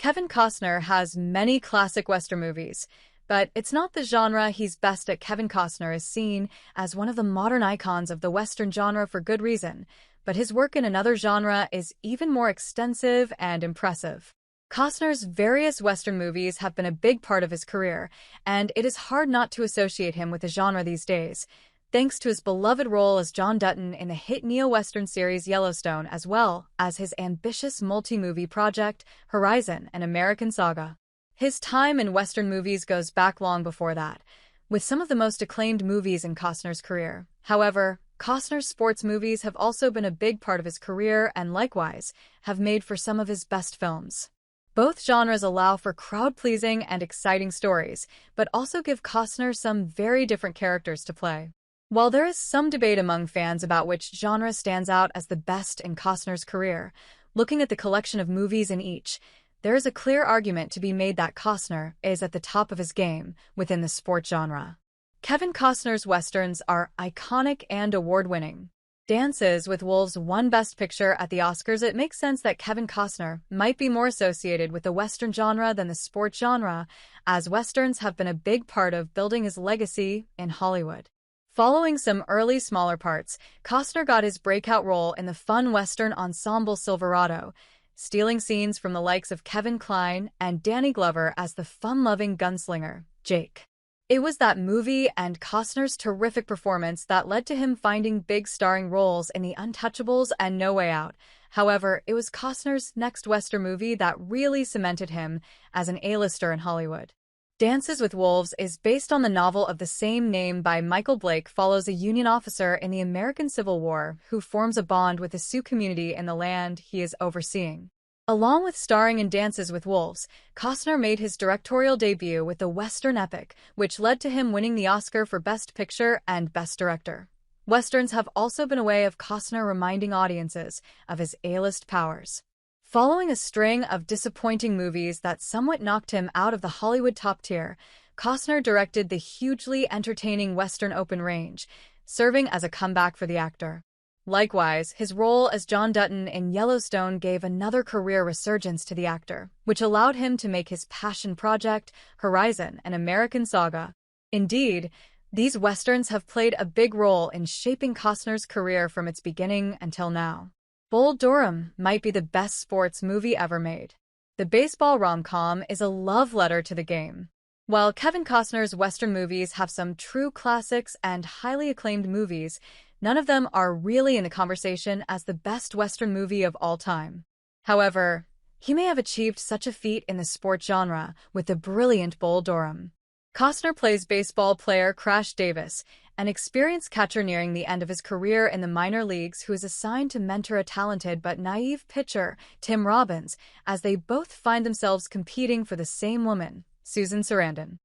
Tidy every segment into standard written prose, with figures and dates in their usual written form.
Kevin Costner has many classic Western movies, but it's not the genre he's best at. Kevin Costner is seen as one of the modern icons of the Western genre for good reason, but his work in another genre is even more extensive and impressive. Costner's various Western movies have been a big part of his career, and it is hard not to associate him with the genre these days, thanks to his beloved role as John Dutton in the hit neo-Western series Yellowstone, as well as his ambitious multi-movie project, Horizon, an American Saga. His time in Western movies goes back long before that, with some of the most acclaimed movies in Costner's career. However, Costner's sports movies have also been a big part of his career and likewise have made for some of his best films. Both genres allow for crowd-pleasing and exciting stories, but also give Costner some very different characters to play. While there is some debate among fans about which genre stands out as the best in Costner's career, looking at the collection of movies in each, there is a clear argument to be made that Costner is at the top of his game within the sport genre. Kevin Costner's Westerns are iconic and award-winning. Dances with Wolves won Best Picture at the Oscars. It makes sense that Kevin Costner might be more associated with the Western genre than the sport genre, as Westerns have been a big part of building his legacy in Hollywood. Following some early smaller parts, Costner got his breakout role in the fun Western ensemble Silverado, stealing scenes from the likes of Kevin Kline and Danny Glover as the fun-loving gunslinger, Jake. It was that movie and Costner's terrific performance that led to him finding big starring roles in The Untouchables and No Way Out. However, it was Costner's next Western movie that really cemented him as an A-lister in Hollywood. Dances with Wolves is based on the novel of the same name by Michael Blake. Follows a Union officer in the American Civil War who forms a bond with the Sioux community in the land he is overseeing. Along with starring in Dances with Wolves, Costner made his directorial debut with the Western epic, which led to him winning the Oscar for Best Picture and Best Director. Westerns have also been a way of Costner reminding audiences of his A-list powers. Following a string of disappointing movies that somewhat knocked him out of the Hollywood top tier, Costner directed the hugely entertaining Western Open Range, serving as a comeback for the actor. Likewise, his role as John Dutton in Yellowstone gave another career resurgence to the actor, which allowed him to make his passion project, Horizon, an American Saga. Indeed, these Westerns have played a big role in shaping Costner's career from its beginning until now. Bull Durham might be the best sports movie ever made. The baseball rom-com is a love letter to the game. While Kevin Costner's Western movies have some true classics and highly acclaimed movies, none of them are really in the conversation as the best Western movie of all time. However, he may have achieved such a feat in the sport genre with the brilliant Bull Durham. Costner plays baseball player Crash Davis, an experienced catcher nearing the end of his career in the minor leagues who is assigned to mentor a talented but naive pitcher, Tim Robbins, as they both find themselves competing for the same woman, Susan Sarandon.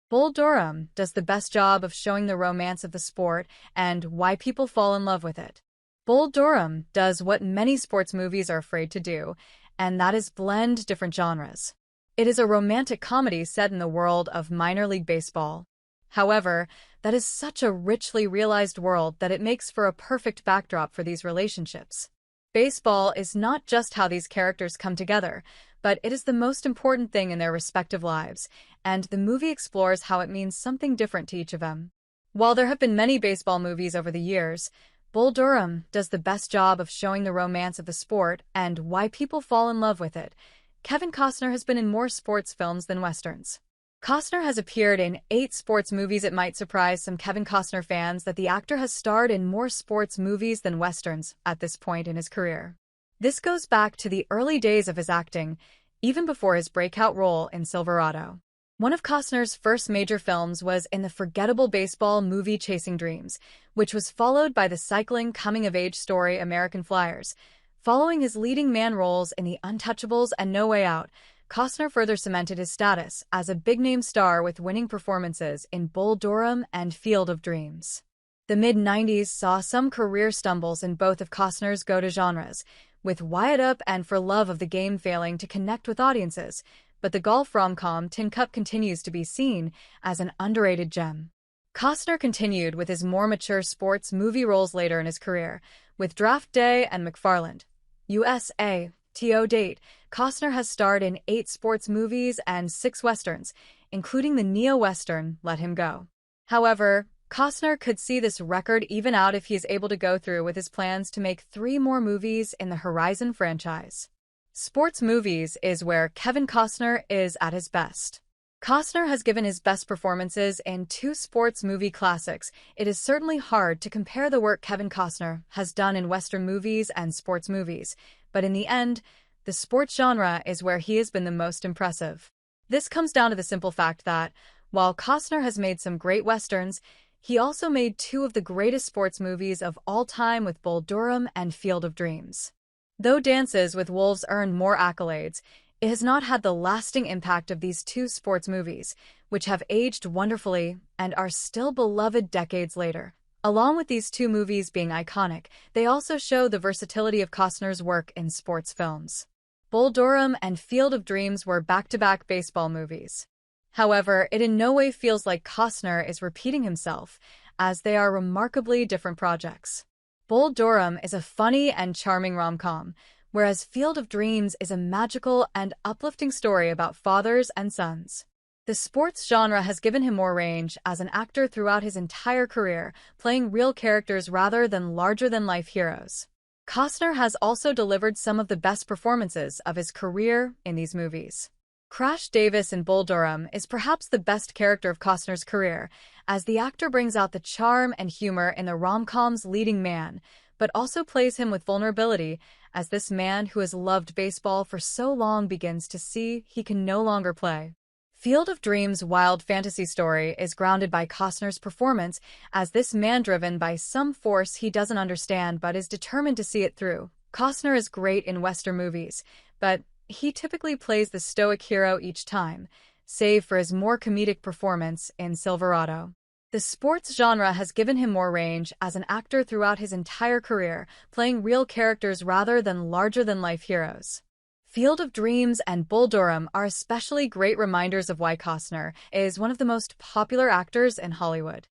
Bull Durham does the best job of showing the romance of the sport and why people fall in love with it. Bull Durham does what many sports movies are afraid to do, and that is blend different genres. It is a romantic comedy set in the world of minor league baseball. However, that is such a richly realized world that it makes for a perfect backdrop for these relationships. Baseball is not just how these characters come together, but it is the most important thing in their respective lives, and the movie explores how it means something different to each of them. While there have been many baseball movies over the years, Bull Durham does the best job of showing the romance of the sport and why people fall in love with it. Kevin Costner has been in more sports films than Westerns. Costner has appeared in 8 sports movies. It might surprise some Kevin Costner fans that the actor has starred in more sports movies than Westerns at this point in his career. This goes back to the early days of his acting, even before his breakout role in Silverado. One of Costner's first major films was in the forgettable baseball movie Chasing Dreams, which was followed by the cycling coming-of-age story American Flyers. Following his leading man roles in The Untouchables and No Way Out, Costner further cemented his status as a big-name star with winning performances in Bull Durham and Field of Dreams. The mid-90s saw some career stumbles in both of Costner's go-to genres, with Wyatt Earp and For Love of the Game failing to connect with audiences, but the golf rom-com Tin Cup continues to be seen as an underrated gem. Costner continued with his more mature sports movie roles later in his career, with Draft Day and McFarland, USA, To date, Costner has starred in 8 sports movies and 6 westerns, including the neo-western Let Him Go. However, Costner could see this record even out if he is able to go through with his plans to make 3 more movies in the Horizon franchise. Sports movies is where Kevin Costner is at his best. Costner has given his best performances in 2 sports movie classics. It is certainly hard to compare the work Kevin Costner has done in Western movies and sports movies, but in the end, the sports genre is where he has been the most impressive. This comes down to the simple fact that, while Costner has made some great Westerns, he also made 2 of the greatest sports movies of all time with Bull Durham and Field of Dreams. Though Dances with Wolves earned more accolades, it has not had the lasting impact of these 2 sports movies, which have aged wonderfully and are still beloved decades later. Along with these 2 movies being iconic, they also show the versatility of Costner's work in sports films. Bull Durham and Field of Dreams were back-to-back baseball movies. However, it in no way feels like Costner is repeating himself, as they are remarkably different projects. Bull Durham is a funny and charming rom-com, whereas Field of Dreams is a magical and uplifting story about fathers and sons. The sports genre has given him more range as an actor throughout his entire career, playing real characters rather than larger-than-life heroes. Costner has also delivered some of the best performances of his career in these movies. Crash Davis in Bull Durham is perhaps the best character of Costner's career, as the actor brings out the charm and humor in the rom-com's leading man, but also plays him with vulnerability as this man who has loved baseball for so long begins to see he can no longer play. Field of Dreams' wild fantasy story is grounded by Costner's performance as this man driven by some force he doesn't understand but is determined to see it through. Costner is great in Western movies, but he typically plays the stoic hero each time, save for his more comedic performance in Silverado. The sports genre has given him more range as an actor throughout his entire career, playing real characters rather than larger-than-life heroes. Field of Dreams and Bull Durham are especially great reminders of why Costner is one of the most popular actors in Hollywood.